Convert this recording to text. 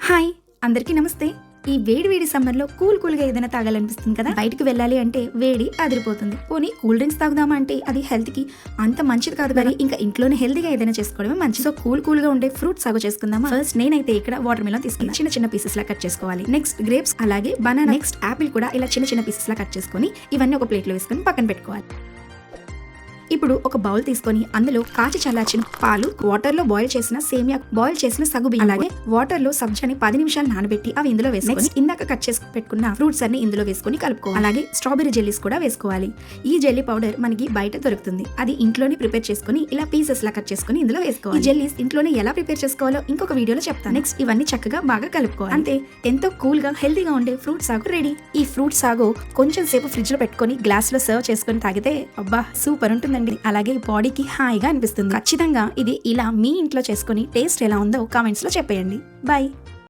Hi అందరికీ నమస్తే. ఈ వేడి సమ్మర్లో కూల్గా ఏదైనా తాగాలనిపిస్తుంది కదా. బయటకు వెళ్ళాలి అంటే వేడి అదిరిపోతుంది. పోనీ కూల్ డ్రింక్స్ తాగుదామా అంటే అది హెల్త్ కి అంత మంచిది కాదు కదా. ఇంకా ఇంట్లోనే హెల్తీగా ఏదైనా చేసుకోవడమే మంచిది. సో కూల్గా ఉండే ఫ్రూట్ సాగు చేసుకుందామా. ఫస్ట్ నేనైతే ఇక్కడ వాటర్ మిలన్ తీసుకున్నాను. చిన్న పీసెస్ లా కట్ చేసుకోవాలి. నెక్స్ట్ గ్రేప్స్, అలాగే బనానా, నెక్స్ట్ యాపిల్ కూడా ఇలా చిన్న పీసెస్ లా కట్ చేసుకొని ఇవన్నీ ఒక ప్లేట్ లో వేసుకొని పక్కన పెట్టుకోవాలి. ఇప్పుడు ఒక బౌల్ తీసుకొని అందులో కాచి చల్లార్చిన పాలు, వాటర్ లో బాయిల్ చేసిన సేమియా, బాయిల్ చేసిన సగ్గు బియ్యం, అలాగే వాటర్ లో సబ్జాని 10 నిమిషాలు నానబెట్టి అవి ఇందులో వేసుకొని ఇందాక కట్ చేసి పెట్టుకున్న ఫ్రూట్స్ అన్ని ఇందులో వేసుకొని కలుపుకోవాలి. అలాగే స్ట్రాబెరీ జెల్లీస్ కూడా వేసుకోవాలి. ఈ జెల్లీ పౌడర్ మనకి బయట దొరుకుతుంది. అది ఇంట్లోనే ప్రిపేర్ చేసుకుని ఇలా పీసెస్ లా కట్ చేసుకుని ఇందులో వేసుకోవాలి. ఈ జెల్లీస్ ఇంట్లోనే ఎలా ప్రిపేర్ చేసుకోవాలో ఇంకొక వీడియోలో చెప్తాను. నెక్స్ట్ ఇవన్నీ చక్కగా బాగా కలుపుకోవాలి. అంతే, ఎంతో కూల్ గా హెల్తీగా ఉండే ఫ్రూట్ సాగు రెడీ. ఈ ఫ్రూట్ సాగు కొంచెం సేపు ఫ్రిడ్జ్ లో పెట్టుకొని గ్లాస్ లో సర్వ్ చేసుకొని తాగితే అబ్బా సూపర్ ఉంటుంది. అలాగే బాడీకి హాయిగా అనిపిస్తుంది. ఖచ్చితంగా ఇది ఇలా మీ ఇంట్లో చేసుకుని టేస్ట్ ఎలా ఉందో కామెంట్స్ లో చెప్పేయండి. బాయ్.